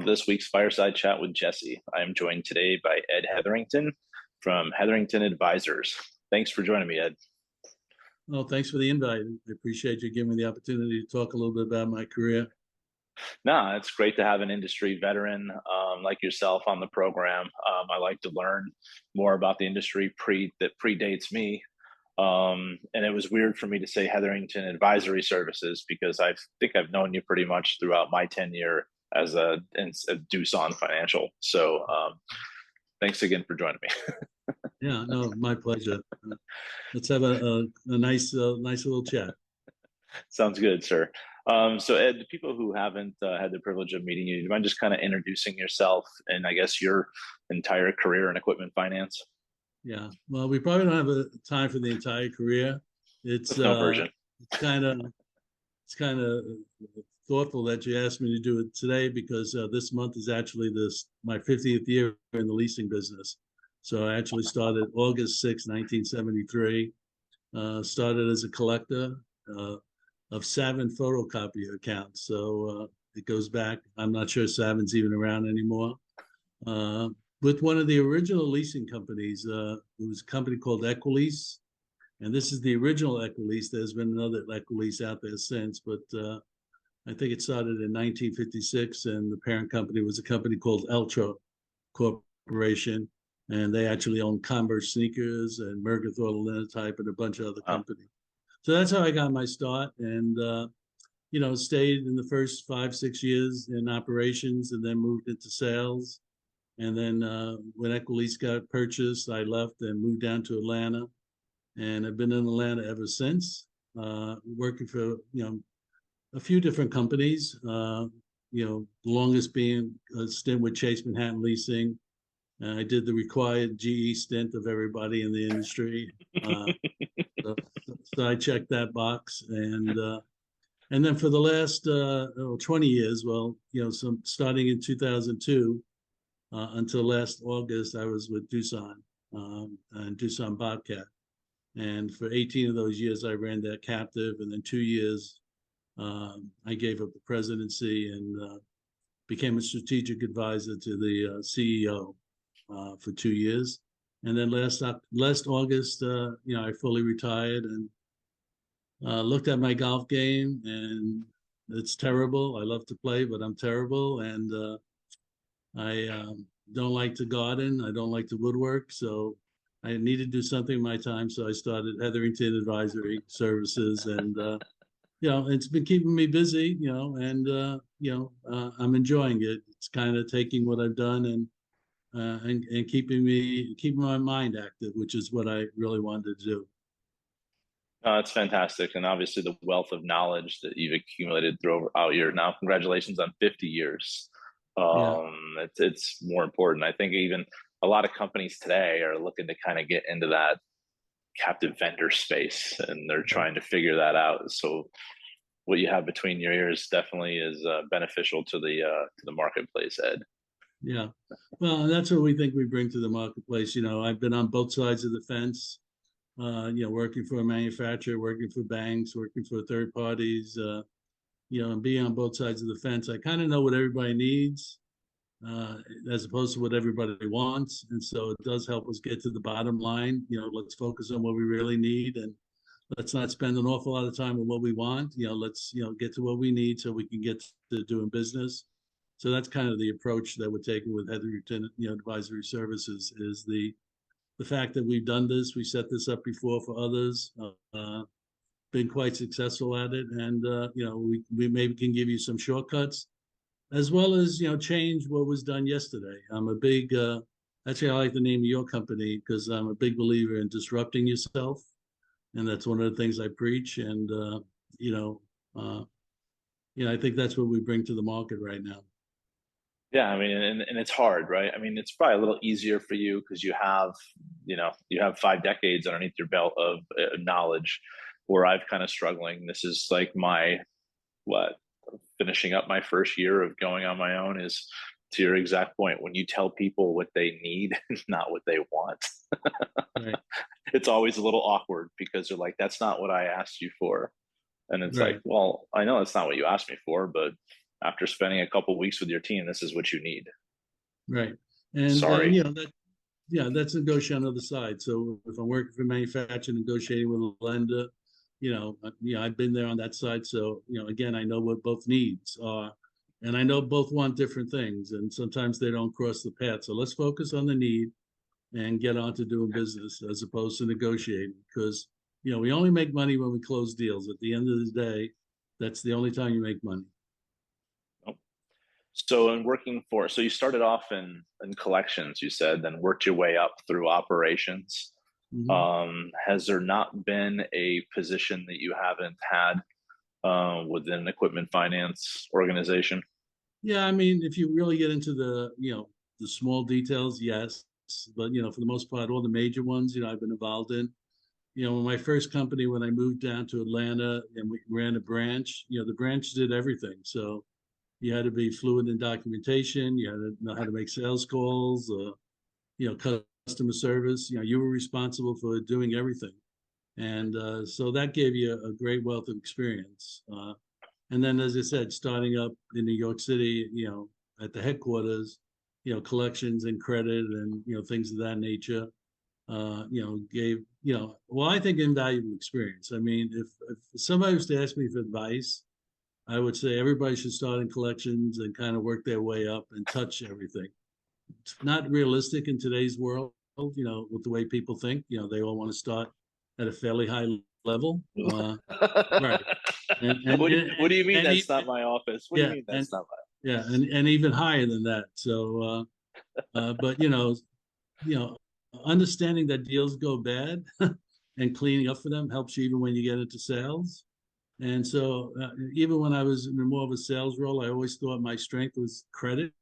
this week's Fireside Chat with Jesse. I am joined today by Ed Hetherington from Hetherington Advisors. Thanks for joining me, Ed. Well, thanks for the invite. I appreciate you giving me the opportunity to talk a little bit about my career. No, it's great to have an industry veteran like yourself on the program. I like to learn more about the industry that predates me. And it was weird for me to say Hetherington Advisory Services because I think I've known you pretty much throughout my tenure as a Doosan Financial. So thanks again for joining me. Yeah, no, my pleasure. Let's have a nice little chat. Sounds good, sir. So Ed, the people who haven't had the privilege of meeting you, do you mind just kind of introducing yourself and I guess your entire career in equipment finance? Yeah, well, we probably don't have a time for the entire career. It's No version. it's kind of thoughtful that you asked me to do it today because this month is actually my 50th year in the leasing business. So I actually started August 6, 1973. Started as a collector of Savin photocopy accounts. So it goes back. I'm not sure Savin's even around anymore. With one of the original leasing companies, it was a company called Equilease. And this is the original Equilease. There's been another Equilease out there since, but I think it started in 1956, and the parent company was a company called Eltra Corporation, and they actually owned Converse sneakers and Mercantile Linotype and a bunch of other companies. So that's how I got my start, and stayed in the first 5-6 years in operations, and then moved into sales. And then when Equilease got purchased, I left and moved down to Atlanta, and I've been in Atlanta ever since, working for a few different companies. The longest being a stint with Chase Manhattan Leasing. I did the required GE stint of everybody in the industry. So I checked that box, and then for the last 20 years, starting in 2002 until last August, I was with Doosan and Doosan Bobcat, and for 18 of those years, I ran that captive, and then 2 years, I gave up the presidency and became a strategic advisor to the CEO. For 2 years, and then last August, I fully retired and looked at my golf game, and it's terrible. I love to play, but I'm terrible, and I don't like to garden. I don't like to woodwork, so I need to do something in my time. So I started Hetherington Advisory Services, and it's been keeping me busy. And I'm enjoying it. It's kind of taking what I've done and keeping my mind active, which is what I really wanted to do. It's fantastic, and obviously the wealth of knowledge that you've accumulated throughout your now. Congratulations on 50 years. It's more important. I think even a lot of companies today are looking to kind of get into that captive vendor space, and they're trying to figure that out. So what you have between your ears definitely is beneficial to the marketplace, Ed. Yeah, well, and that's what we think we bring to the marketplace. I've been on both sides of the fence, working for a manufacturer, working for banks, working for third parties, and being on both sides of the fence. I kind of know what everybody needs as opposed to what everybody wants. And so it does help us get to the bottom line. Let's focus on what we really need, and let's not spend an awful lot of time on what we want. Let's, get to what we need so we can get to doing business. So that's kind of the approach that we're taking with Hetherington, Advisory Services, is the fact that we've done this, we set this up before for others, been quite successful at it, and we maybe can give you some shortcuts, as well as change what was done yesterday. I'm a big, actually I like the name of your company because I'm a big believer in disrupting yourself, and that's one of the things I preach. And I think that's what we bring to the market right now. Yeah, I mean, and it's hard, right? I mean, it's probably a little easier for you because you have 5 decades underneath your belt of knowledge, where I've kind of struggling. This is like finishing up my first year of going on my own. Is to your exact point, when you tell people what they need, not what they want, right. It's always a little awkward because they're like, that's not what I asked you for. And it's right. Like, well, I know that's not what you asked me for, but after spending a couple weeks with your team, this is what you need. Right. And Sorry. that's negotiating on the other side. So if I'm working for manufacturing, negotiating with a lender, I've been there on that side. So, again, I know what both needs are, and I know both want different things, and sometimes they don't cross the path. So let's focus on the need and get on to doing business as opposed to negotiating, because, we only make money when we close deals. At the end of the day, that's the only time you make money. So so you started off in collections, you said, then worked your way up through operations. Mhm. Has there not been a position that you haven't had within equipment finance organization? Yeah, I mean, if you really get into the small details, yes. But, for the most part, all the major ones, I've been involved in. In my first company, when I moved down to Atlanta and we ran a branch, the branch did everything. So you had to be fluent in documentation, you had to know how to make sales calls, customer service, you were responsible for doing everything. And so that gave you a great wealth of experience. And then, as I said, starting up in New York City, at the headquarters, collections and credit and, things of that nature, gave, well, I think invaluable experience. I mean, if somebody was to ask me for advice, I would say everybody should start in collections and kind of work their way up and touch everything. It's not realistic in today's world, with the way people think. They all want to start at a fairly high level. Right. What do you mean And that's not my office? What do you yeah, mean that's not yeah, and even higher than that. So, but understanding that deals go bad and cleaning up for them helps you even when you get into sales. And so, even when I was in more of a sales role, I always thought my strength was credit,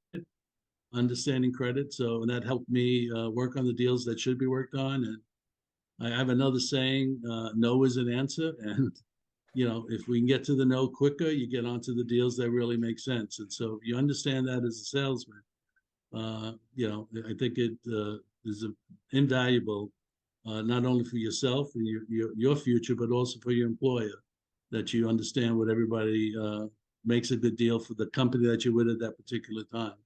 understanding credit. So, and that helped me work on the deals that should be worked on. And I have another saying, no is an answer. And, if we can get to the no quicker, you get onto the deals that really make sense. And so if you understand that as a salesman, I think it is invaluable, not only for yourself and your future, but also for your employer, that you understand what everybody makes a good deal for the company that you're with at that particular time.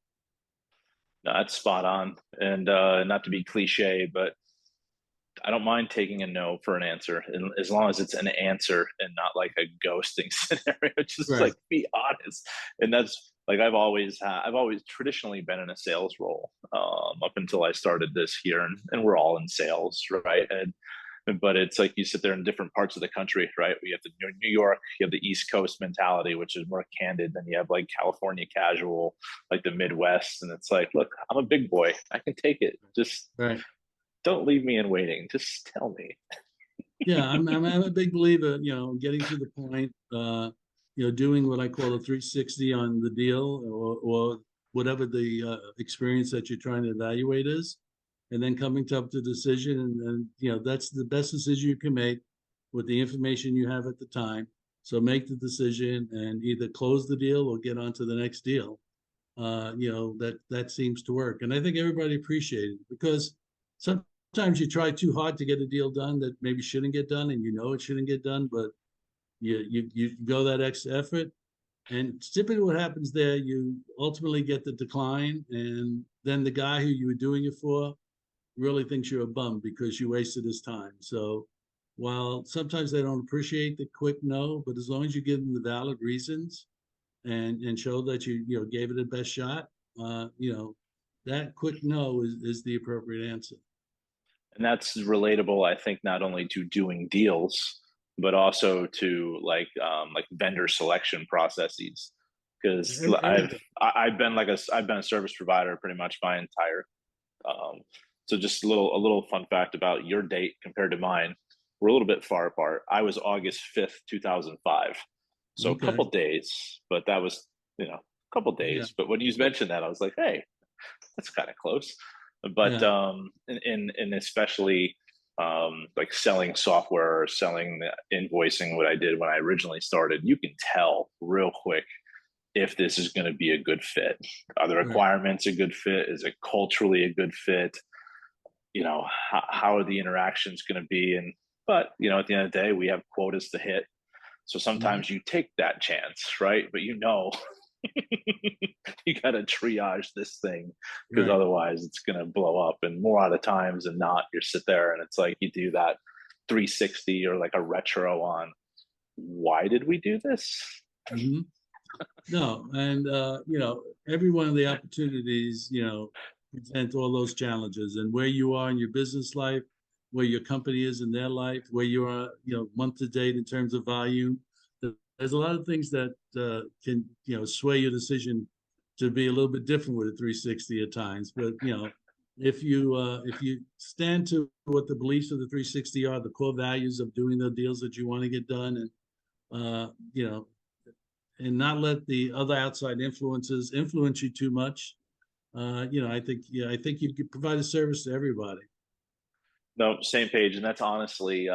No, that's spot on. And not to be cliche, but I don't mind taking a no for an answer, and as long as it's an answer and not like a ghosting scenario. Just Right. like be honest. And that's like I've always traditionally been in a sales role up until I started this here, and we're all in sales, right? But it's like you sit there in different parts of the country, right? We have the New York, you have the East Coast mentality, which is more candid. Then you have like California casual, like the Midwest, and it's like, look, I'm a big boy, I can take it. Just Right. don't leave me in waiting. Just tell me. Yeah, I'm a big believer, getting to the point, doing what I call a 360 on the deal, or whatever the experience that you're trying to evaluate is, and then coming to up to decision, and that's the best decision you can make with the information you have at the time. So make the decision and either close the deal or get on to the next deal. That seems to work, and I think everybody appreciates it, because sometimes you try too hard to get a deal done that maybe shouldn't get done, and it shouldn't get done, but you go that extra effort, and typically what happens there, you ultimately get the decline, and then the guy who you were doing it for really thinks you're a bum because you wasted his time. So while sometimes they don't appreciate the quick no, but as long as you give them the valid reasons and show that you gave it the best shot, that quick no is the appropriate answer. And that's relatable, I think, not only to doing deals, but also to like vendor selection processes. Because Everything. I've been a service provider pretty much my entire so just a little fun fact about your date compared to mine. We're a little bit far apart. I was August 5th, 2005. So a Okay. couple days, but that was, a couple Yeah. days. But when you mentioned that, I was like, hey, that's kind of close. But Yeah. in especially like selling software or selling invoicing, what I did when I originally started, you can tell real quick if this is going to be a good fit. Are the Right. requirements a good fit? Is it culturally a good fit? How are the interactions going to be? And but at the end of the day, we have quotas to hit. So Mhm. sometimes you take that chance, right? But You got to triage this thing because Right. otherwise it's going to blow up. And more out of times than not, you sit there and it's like you do that 360 or like a retro on why did we do this? Mhm. No, and every one of the opportunities, present all those challenges, and where you are in your business life, where your company is in their life, where you are, month to date in terms of volume. There's a lot of things that can, sway your decision to be a little bit different with a 360 at times. But if you stand to what the beliefs of the 360 are, the core values of doing the deals that you want to get done, and uh, you know and not let the other outside influences influence you too much. I think you could provide a service to everybody. No, same page. And that's honestly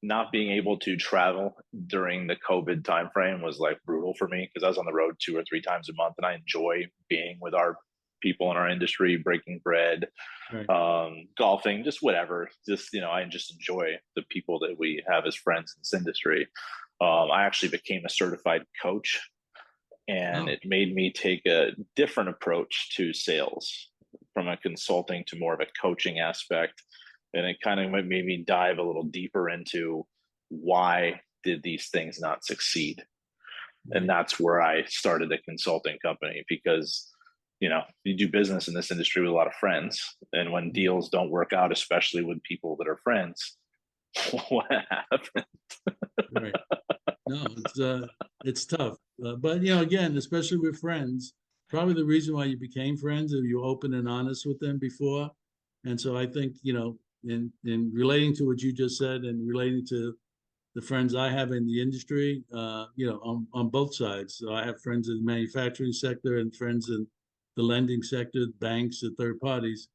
not being able to travel during the COVID timeframe was like brutal for me because I was on the road 2 or 3 times a month and I enjoy being with our people in our industry, breaking bread, Right. golfing, just whatever. Just, I just enjoy the people that we have as friends in this industry. I actually became a certified coach and Oh, it made me take a different approach to sales from a consulting to more of a coaching aspect. And it kind of made me dive a little deeper into why did these things not succeed. And right. that's where I started the consulting company because you do business in this industry with a lot of friends, and when deals don't work out, especially with people that are friends, what happens? Right. No, it's tough. But again, especially with friends, probably the reason why you became friends is you open and honest with them before. And so I think, in relating to what you just said and relating to the friends I have in the industry, on both sides. So I have friends in the manufacturing sector and friends in the lending sector, banks and third parties.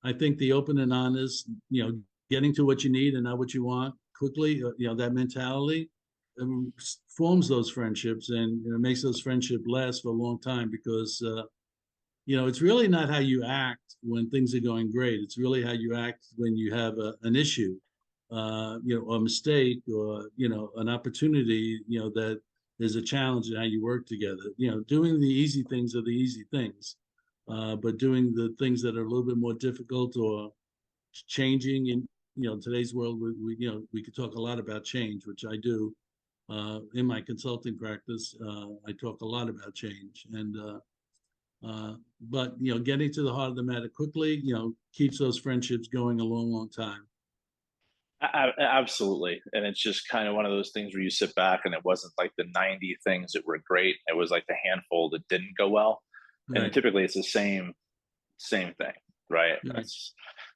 I think the open and honest, getting to what you need and not what you want quickly, that mentality forms those friendships and makes those friendships last for a long time because it's really not how you act when things are going great. It's really how you act when you have an issue, a mistake, or an opportunity, that is a challenge in how you work together. Doing the easy things are the easy things, but doing the things that are a little bit more difficult or changing in today's world, we could talk a lot about change, which I do in my consulting practice. I talk a lot about change, and but getting to the heart of the matter quickly, keeps those friendships going a long, long time. Absolutely. And it's just kind of one of those things where you sit back and it wasn't like the 90 things that were great. It was like the handful that didn't go well. And Right, typically it's the same thing, right? right,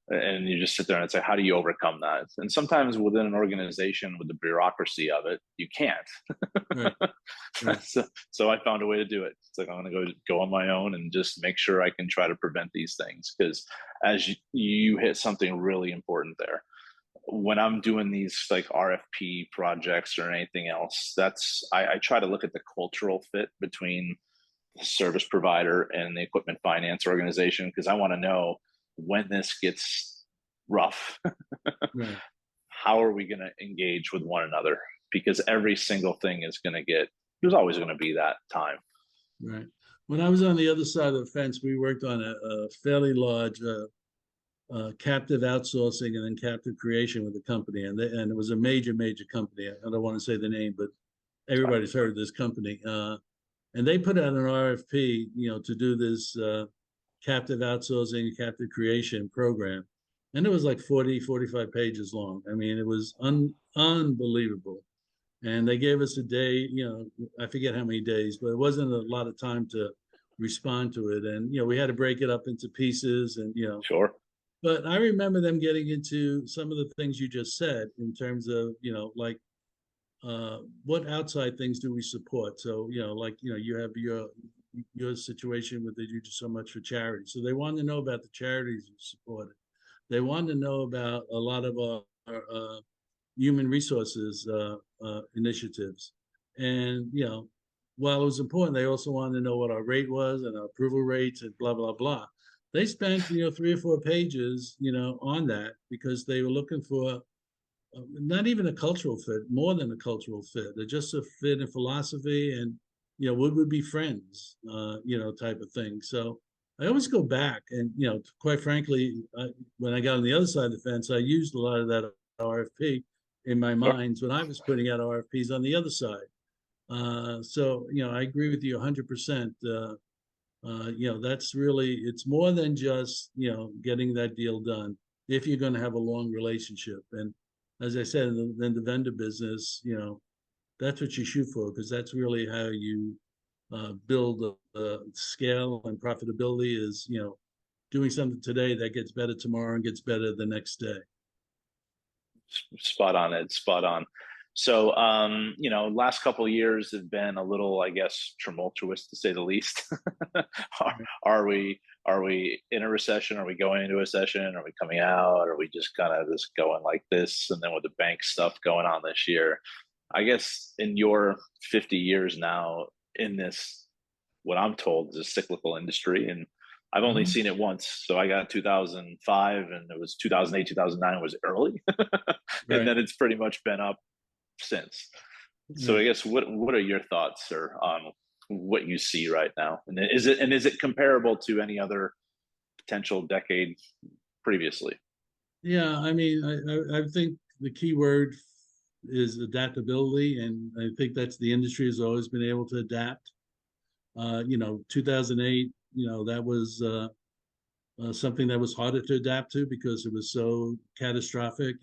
And you just sit there and say, how do you overcome that? And sometimes within an organization with the bureaucracy of it, you can't. right, right, so I found a way to do it. It's like I'm going to go on my own and just make sure I can try to prevent these things because as you hit something really important there. When I'm doing these like RFP projects or anything else, I try to look at the cultural fit between the service provider and the equipment finance organization because I want to know when this gets rough, right, how are we going to engage with one another? Because every single thing is going to there's always going to be that time. right. When I was on the other side of the fence, we worked on a fairly large captive outsourcing and then captive creation with the company, and it was a major, major company. I don't want to say the name, but everybody's heard of this company. And they put out an RFP, to do this captive outsourcing, captive creation program. And it was like 40, 45 pages long. I mean, it was unbelievable. And they gave us a day, I forget how many days, but it wasn't a lot of time to respond to it. And, we had to break it up into pieces and, Sure. but I remember them getting into some of the things you just said in terms of, like what outside things do we support? So, like, you have your situation with that you do so much for charity. So they wanted to know about the charities you supported. They wanted to know about a lot of our human resources initiatives. And, while it was important, they also wanted to know what our rate was and our approval rates and blah, blah, blah. They spent, 3 or 4 pages, on that because they were looking for not even a cultural fit, more than a cultural fit. They're just a fit in philosophy and would we be friends, type of thing. So I always go back and, quite frankly, when I got on the other side of the fence, I used a lot of that RFP in my Sure. minds when I was putting out RFPs on the other side. So, I agree with you 100%. That's really, it's more than just, getting that deal done if you're going to have a long relationship. And as I said, in the vendor business, that's what you shoot for, because that's really how you build a scale and profitability is, doing something today that gets better tomorrow and gets better the next day. Spot on, Ed. Spot on. So, last couple of years have been a little, I guess, tumultuous to say the least. are, Right. are we in a recession? Are we going into a recession? Are we coming out? Are we just kind of just going like this? And then with the bank stuff going on this year, I guess in your 50 years now in this, what I'm told is a cyclical industry, and I've only Mhm. seen it once. So I got 2005, and it was 2008, 2009 was early, and Right. then it's pretty much been up since. So I Right. guess what are your thoughts, sir, on what you see right now? And is it comparable to any other potential decade previously? Yeah, I mean, I think the key word is adaptability, and I think that's the industry has always been able to adapt. 2008, that was something that was harder to adapt to because it was so catastrophic.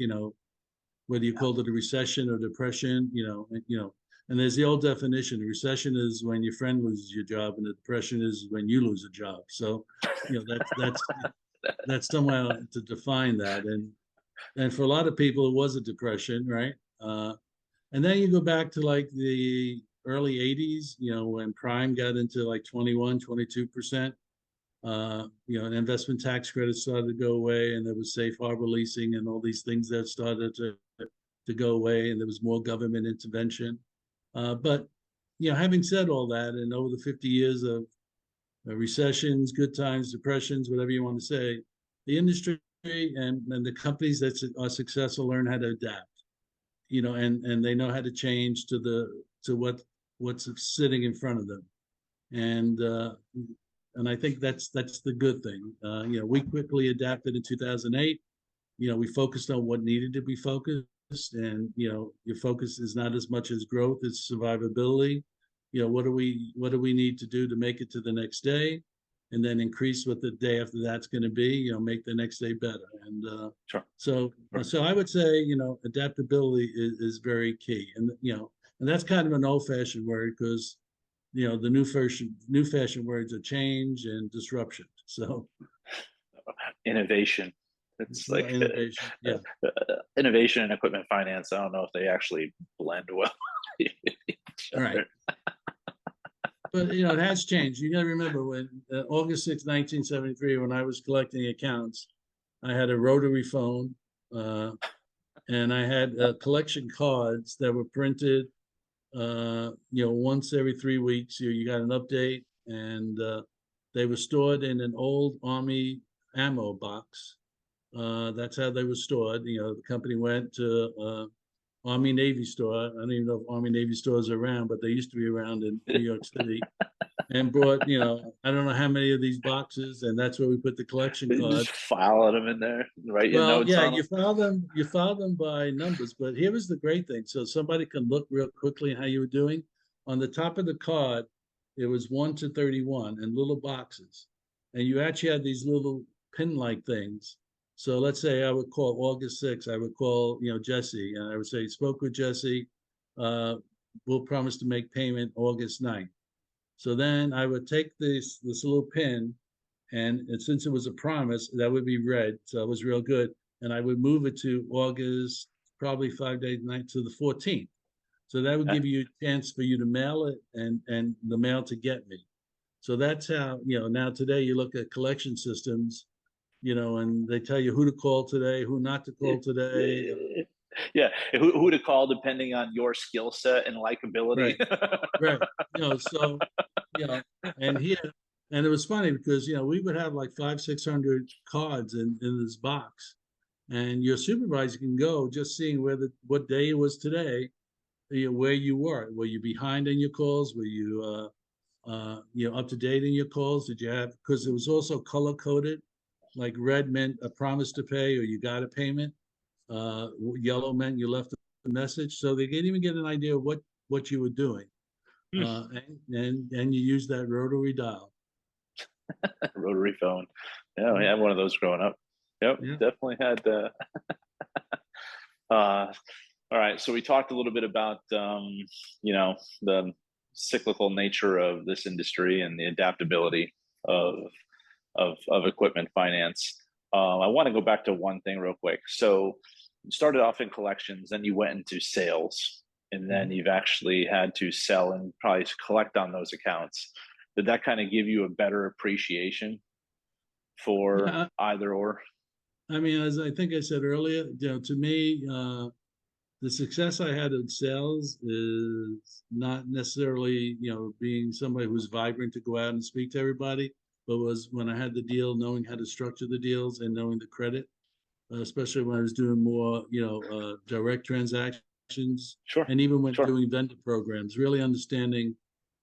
Whether you called it a recession or depression, and there's the old definition: a recession is when your friend loses your job, and a depression is when you lose a job. So, that's somehow to define that. And for a lot of people, it was a depression, right? And then you go back to like the early 80s, when prime got into like 21, 22%, and investment tax credits started to go away, and there was safe harbor leasing and all these things that started to go away, and there was more government intervention. But, having said all that, and over the 50 years of recessions, good times, depressions, whatever you want to say, the industry and the companies that are successful learn how to adapt, and they know how to change to what's sitting in front of them. And I think that's the good thing. We quickly adapted in 2008. We focused on what needed to be focused, and your focus is not as much as growth, it's survivability. What do we need to do to make it to the next day, and then increase what the day after that's going to be. Make the next day better. And Sure. so Sure. so I would say adaptability is very key, and that's kind of an old-fashioned word, because the new fashion words are change and disruption. So Innovation. It's like innovation, yeah. innovation and equipment finance. I don't know if they actually blend well with each Right. other. But it has changed. You got to remember, when August 6, 1973, when I was collecting accounts, I had a rotary phone, and I had collection cards that were printed, once every 3 weeks. You got an update, and they were stored in an old Army ammo box. That's how they were stored. The company went to Army Navy store. I don't even know if Army Navy stores are around, but they used to be around in New York City. And brought, I don't know how many of these boxes, and that's where we put the collection Just cards. filing them in there, write your Well, notes yeah, on them. you file them by numbers, but here was the great thing. So somebody can look real quickly at how you were doing. On the top of the card, it was 1 to 31 in little boxes. And you actually had these little pin-like things. So let's say I would call August 6th, I would call, Jesse, and I would say, spoke with Jesse, we'll promise to make payment August 9th. So then I would take this little pin, and since it was a promise, that would be red. So it was real good. And I would move it to August, probably 5 days, night to the 14th. So that would Okay. give you a chance for you to mail it, and the mail to get me. So that's how, now today you look at collection systems, and they tell you who to call today, who not to call today. Yeah, who to call depending on your skill set and likability. Right, right. So, you know, and here, and it was funny because, we would have like 500-600 cards in this box, and your supervisor can go just seeing what day it was today, where you were. Were you behind in your calls? Were you up to date in your calls? Did you have, because it was also color coded, like red meant a promise to pay or you got a payment. Yellow meant you left a message. So they didn't even get an idea of what you were doing. And you use that rotary dial. Rotary phone. Yeah, I had one of those growing up. Yep, Yeah. definitely had. All right, so we talked a little bit about the cyclical nature of this industry and the adaptability of equipment finance. I want to go back to one thing real quick. So you started off in collections, then you went into sales, and then you've actually had to sell and probably collect on those accounts. Did that kind of give you a better appreciation for either or? I mean, as I think I said earlier, to me, the success I had in sales is not necessarily, being somebody who's vibrant to go out and speak to everybody, but was when I had the deal, knowing how to structure the deals and knowing the credit, especially when I was doing more, direct transactions, Sure. and even when Sure. doing vendor programs, really understanding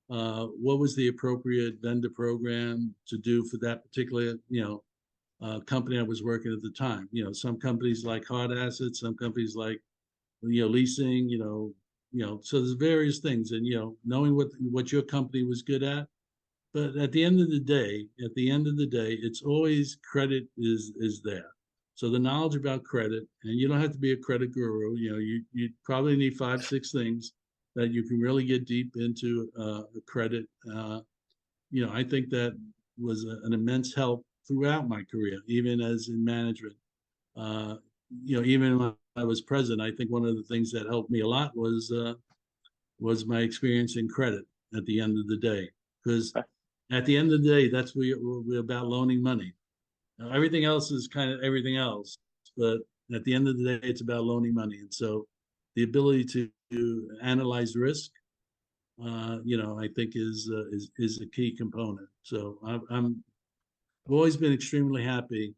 what was the appropriate vendor program to do for that particular, company I was working at the time. Some companies like hard assets, some companies like, leasing, so there's various things, and, knowing what your company was good at. But at the end of the day, it's always credit is there. So the knowledge about credit, and you don't have to be a credit guru. You probably need 5, 6 things that you can really get deep into credit. I think that was an immense help throughout my career, even as in management. Even when I was president, I think one of the things that helped me a lot was my experience in credit at the end of the day. Because at the end of the day, that's we're about loaning money. Now, everything else is kind of everything else, but at the end of the day, it's about loaning money. And so the ability to analyze risk, I think is a key component. So I've always been extremely happy,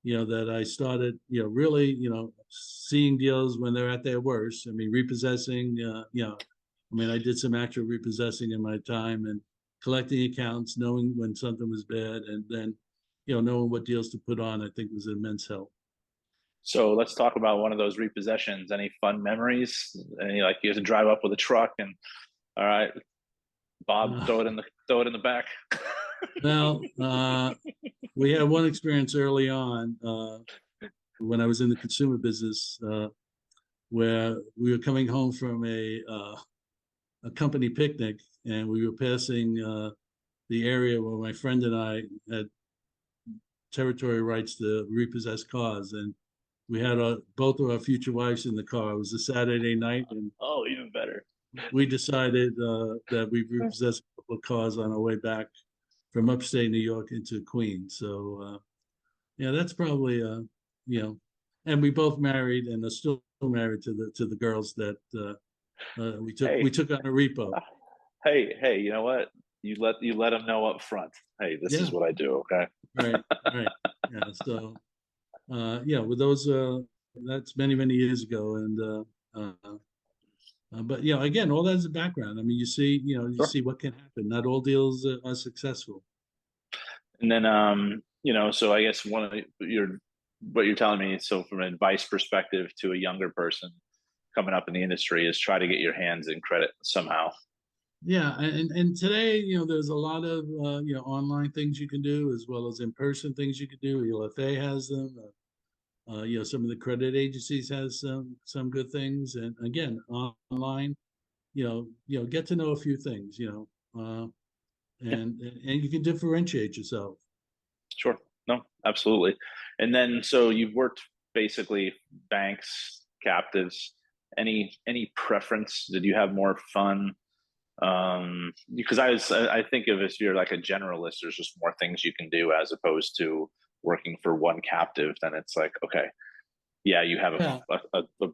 that I started, really, seeing deals when they're at their worst. I mean, repossessing, I did some actual repossessing in my time, and collecting accounts, knowing when something was bad, and then, knowing what deals to put on, I think was immense help. So let's talk about one of those repossessions. Any fun memories? Any, like, you have to drive up with a truck and, all right, Bob, throw it in the back. Well, we had one experience early on when I was in the consumer business, where we were coming home from a company picnic, and we were passing the area where my friend and I had territory rights to repossess cars, and we had both of our future wives in the car. It was a Saturday night, and oh, even better. We decided that we repossessed a couple of cars on our way back from upstate New York into Queens. So that's probably and we both married and are still married to the girls that we took on a repo. Hey, you know what? You let them know up front. Hey, this is what I do. Okay. Right. Yeah. So with those, that's many years ago, and but again, all that is a background. I mean, you see what can happen. Not all deals are successful. And then, so I guess one of what you're telling me, so from an advice perspective to a younger person coming up in the industry, is try to get your hands in credit somehow. Yeah, and today, there's a lot of online things you can do, as well as in-person things you can do. ELFA has them. Some of the credit agencies has some good things, and again, online, get to know a few things, and you can differentiate yourself. Sure. No, absolutely. And then, so you've worked basically banks, captives. Any preference? Did you have more fun? Because I think of, if you're like a generalist, there's just more things you can do as opposed to working for one captive. Then it's like, okay, yeah, you have a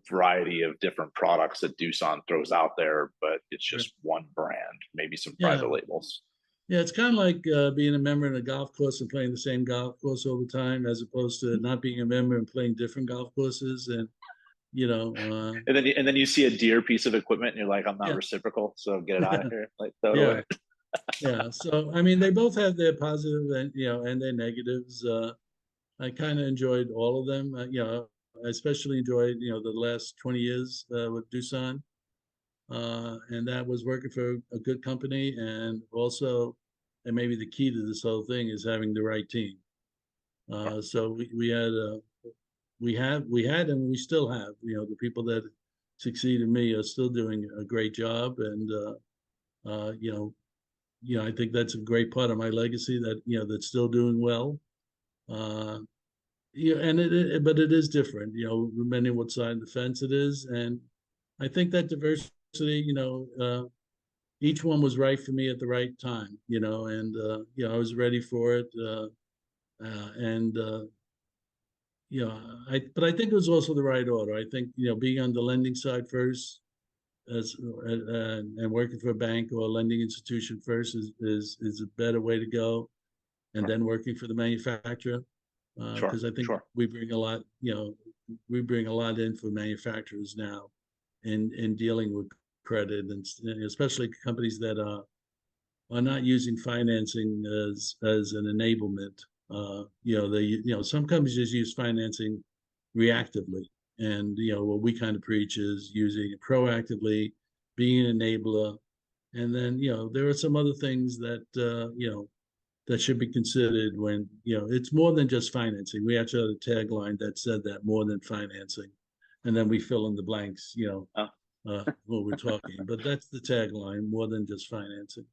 variety of different products that Doosan throws out there, but it's just one brand, maybe some private labels. Yeah, it's kind of like being a member in a golf course and playing the same golf course all the time, as opposed to not being a member and playing different golf courses. And and then you see a dear piece of equipment and you're like, I'm not reciprocal, so get it out of here, like, throw it away. Yeah. So, I mean, they both have their positive and, and their negatives. I kind of enjoyed all of them. I especially enjoyed, the last 20 years with Doosan. And that was working for a good company. And also, and maybe the key to this whole thing is having the right team. So we had, and we still have, the people that succeeded me are still doing a great job. And, uh, you know, I think that's a great part of my legacy that, that's still doing well. Uh, yeah, and but it is different, depending on what side of the fence it is. And I think that diversity, each one was right for me at the right time, and, I was ready for it. And, but I think it was also the right order. I think, being on the lending side first as and working for a bank or a lending institution first is a better way to go. And Sure. then working for the manufacturer, Sure. because I think Sure. we bring a lot, we bring a lot in for manufacturers now in dealing with credit, and especially companies that are not using financing as an enablement. Some companies just use financing reactively, and what we kind of preach is using it proactively, being an enabler, and then there are some other things that that should be considered when it's more than just financing. We actually had a tagline that said that, more than financing, and then we fill in the blanks, Oh, what we're talking. But that's the tagline: more than just financing.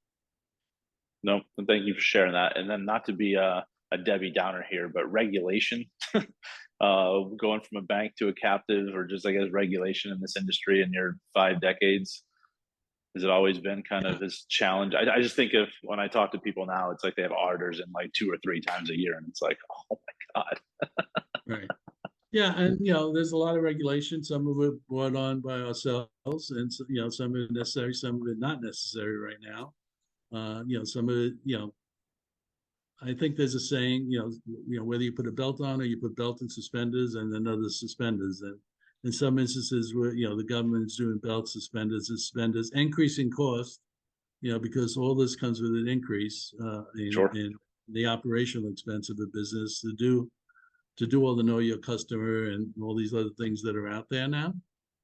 no, thank you for sharing that. And then, not to be a Debbie Downer here, but regulation, going from a bank to a captive, or just, I guess, regulation in this industry in your 5 decades, has it always been kind Yeah, of this challenge? I just think of, when I talk to people now, it's like they have auditors in like 2 or 3 times a year, and it's like, oh my God. right. Yeah, and there's a lot of regulation. Some of it brought on by ourselves, and some of it necessary, some of it not necessary right now. Some of it, I think there's a saying, whether you put a belt on or you put belt and suspenders and then other suspenders. And in some instances where, the government is doing belt suspenders, increasing cost, because all this comes with an increase Sure. in the operational expense of a business to do all the know your customer and all these other things that are out there now.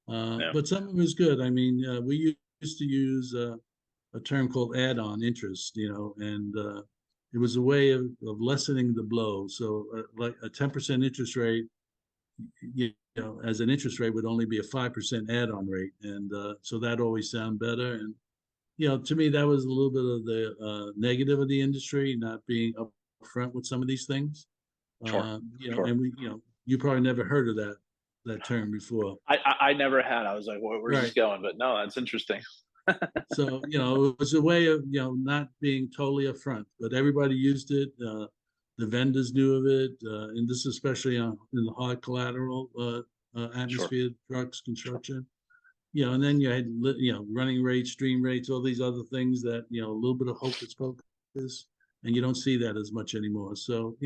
Yeah. But some of it is good. I mean, we used to use a term called add-on interest, and it was a way of lessening the blow. So like a 10% interest rate, as an interest rate would only be a 5% add-on rate. And so that always sound better. And, to me, that was a little bit of the negative of the industry, not being upfront with some of these things. Sure. Sure. And you probably never heard of that term before. I never had. I was like, where's this Right. going? But no, that's interesting. So, it was a way of, not being totally upfront, but everybody used it. The vendors knew of it, and this especially in the hard collateral Sure. atmosphere, trucks, construction. And then you had, running rates, stream rates, all these other things that, a little bit of hocus pocus, and you don't see that as much anymore. So,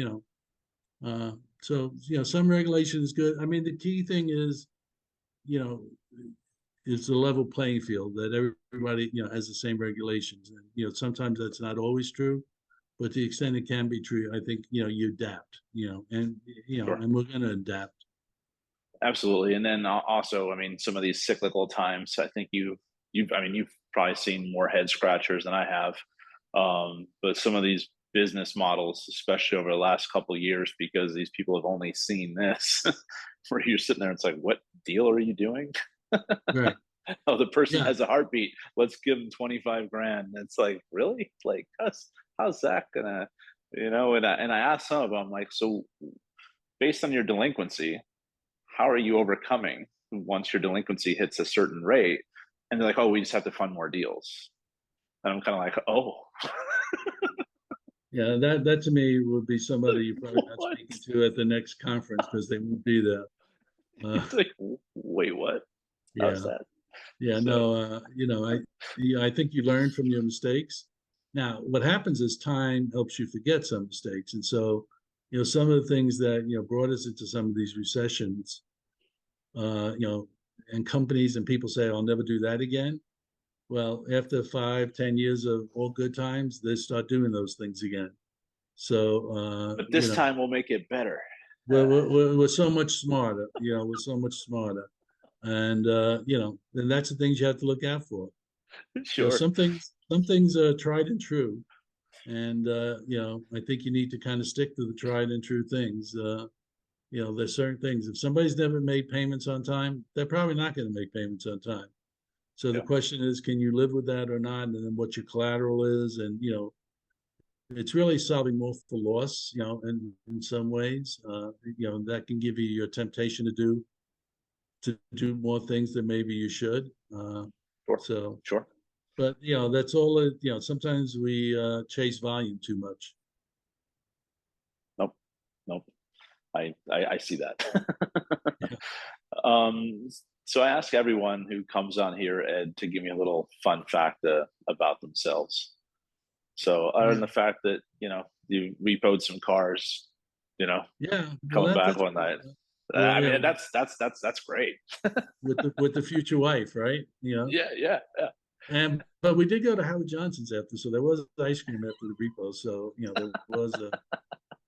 uh, some regulation is good. I mean, the key thing is, you know, it's a level playing field that everybody, has the same regulations. And, sometimes that's not always true, but to the extent it can be true, I think, you adapt, Sure. and we're going to adapt. Absolutely. And then also, I mean, some of these cyclical times, I think I mean, you've probably seen more head scratchers than I have. But some of these business models, especially over the last couple of years, because these people have only seen this, where you're sitting there, it's like, what deal are you doing? Right. Oh, the person Yeah. has a heartbeat. Let's give them 25 grand. It's like, really? Like, how's that gonna, and I asked some of them, like, so based on your delinquency, how are you overcoming once your delinquency hits a certain rate? And they're like, oh, we just have to fund more deals. And I'm kind of like, oh, Yeah. That to me would be somebody you're probably not what? speaking to at the next conference because they won't be there. It's like, wait, what? How's Yeah. that? Yeah, So, no, I think you learn from your mistakes. Now, what happens is time helps you forget some mistakes, and so, some of the things that brought us into some of these recessions, uh, you know, and companies and people say, "I'll never do that again." Well, after 5, 10 years of all good times, they start doing those things again. So, But this time we'll make it better. we're so much smarter, we're so much smarter. And, and that's the things you have to look out for. So Sure. some things are tried and true. And, I think you need to kind of stick to the tried and true things. There's certain things. If somebody's never made payments on time, they're probably not going to make payments on time. So the Yeah. question is, can you live with that or not? And then what your collateral is. And, it's really solving multiple loss, in some ways, that can give you your temptation to do more things than maybe you should. Sure. So, Sure. but, that's all it, sometimes we chase volume too much. Nope. Nope. I see that. Yeah. So I ask everyone who comes on here, Ed, to give me a little fun fact about themselves. So other than the fact that, you repoed some cars, Yeah. Well, coming back that's one night. well, I mean, that's great. with the future wife, right? Yeah, yeah, yeah. And but we did go to Howard Johnson's after, so there was ice cream after the repo. So there was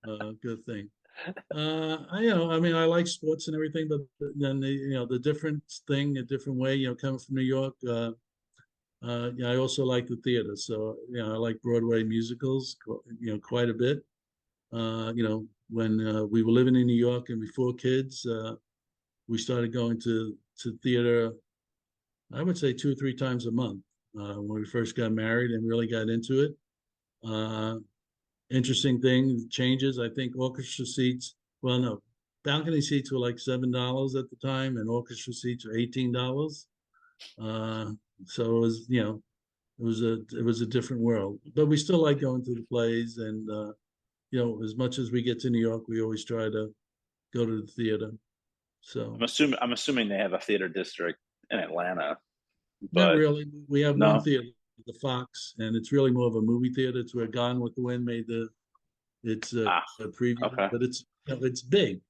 a good thing. I mean, I like sports and everything, but then the different thing, a different way. Coming from New York, yeah, I also like the theater. So I like Broadway musicals, quite a bit. When we were living in New York and before kids, we started going to theater. I would say 2 or 3 times a month when we first got married and really got into it. Uh, Interesting thing changes. I think orchestra seats. Well, no, balcony seats were like $7 at the time, and orchestra seats were $18. Uh, so it was, it was a different world. But we still like going to the plays, and as much as we get to New York, we always try to go to the theater. So I'm assuming they have a theater district in Atlanta, not but really. We have one no. theater, the Fox, and it's really more of a movie theater. It's where Gone with the Wind made its Ah, a preview, okay. but it's big.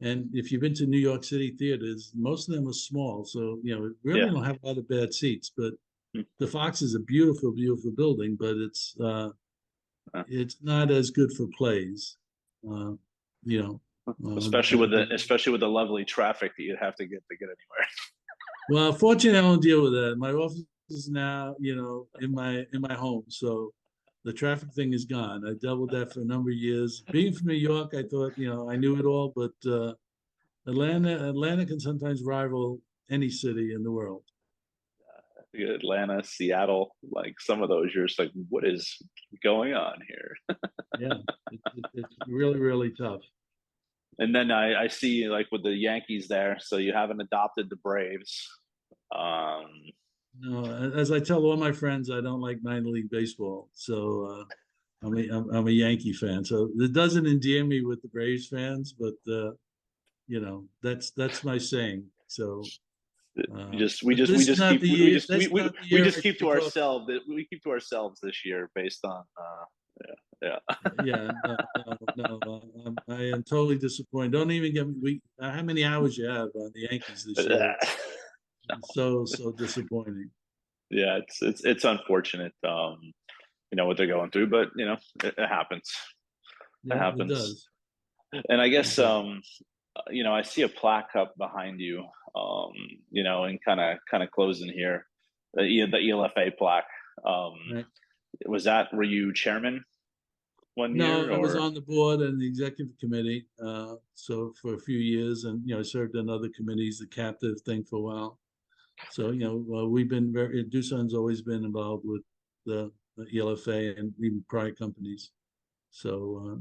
And if you've been to New York City theaters, most of them are small, so really Yeah. don't have a lot of bad seats. But Hmm. the Fox is a beautiful, beautiful building, but Uh, it's not as good for plays. Uh, you know, especially with the lovely traffic that you have to get anywhere. well, fortunately, I don't deal with that. My office is now, in my home, so the traffic thing is gone. I dealt with that for a number of years. Being from New York, I thought, I knew it all, but Atlanta can sometimes rival any city in the world. Atlanta, Seattle, like some of those, you're just like, what is going on here? Yeah, it's really, really tough. And then I see like with the Yankees there, so you haven't adopted the Braves. Um, No, as I tell all my friends, I don't like minor league baseball, so I'm a Yankee fan. So it doesn't endear me with the Braves fans, but that's my saying. So, we but just we this is just not keep the we year. just we, That's we, not the we year I just should keep be to talking. ourselves that we keep to ourselves this year based on yeah. Yeah, no. I am totally disappointed. Don't even get me. How many hours you have on the Yankees this year? It's so disappointing. Yeah, it's unfortunate, what they're going through, but it happens. It Yeah, it happens. does. And I It guess does. I see a plaque up behind you, and kind of closing here, the ELFA plaque. Um, Right. were you chairman one No, year I was or? on the board and the executive committee, so for a few years, and I served on other committees, the captive thing for a while. So we've been Doosan's always been involved with the ELFA and even prior companies. So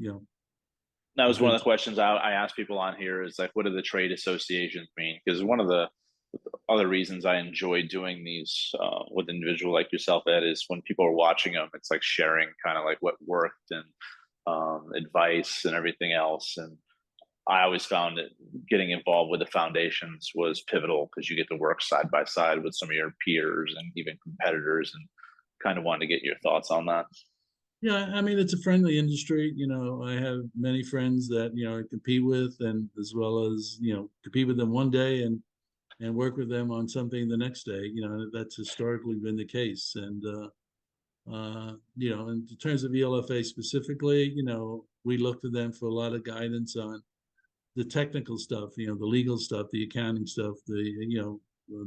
That a was one good of the questions I ask people on here is like, what do the trade associations mean? Because one of the other reasons I enjoy doing these with an individual like yourself, Ed, is when people are watching them, it's like sharing kind of like what worked and advice and everything else. And I always found that getting involved with the foundations was pivotal because you get to work side by side with some of your peers and even competitors, and kind of wanted to get your thoughts on that. Yeah, I mean, it's a friendly industry. I have many friends that, I compete with, and as well as, compete with them one day and and work with them on something the next day. That's historically been the case. And in terms of ELFA specifically, we look to them for a lot of guidance on the technical stuff, the legal stuff, the accounting stuff, the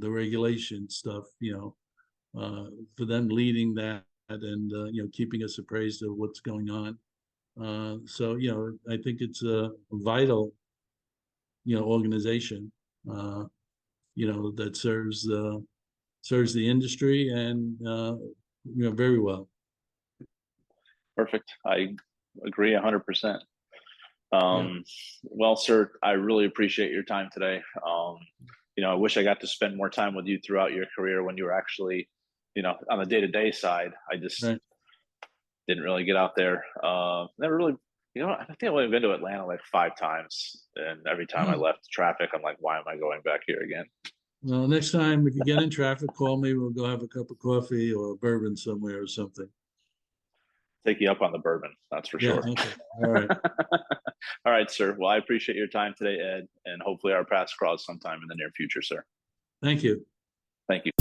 regulation stuff, for them leading that and, keeping us appraised of what's going on. So, I think it's a vital, organization, that serves the industry and, very well. Perfect. I agree 100%. Yeah. Well, sir, I really appreciate your time today. I wish I got to spend more time with you throughout your career when you were actually, on the day-to-day side. I just Right. didn't really get out there. Never really, I think I've only been to Atlanta like 5 times, and every time I Oh. left traffic, I'm like, why am I going back here again? Well, next time if you get in traffic, call me. We'll go have a cup of coffee or a bourbon somewhere or something. Take you up on the bourbon, that's for Yeah. sure. Okay. All right. All right, sir. Well, I appreciate your time today, Ed, and hopefully our paths cross sometime in the near future, sir. Thank you. Thank you.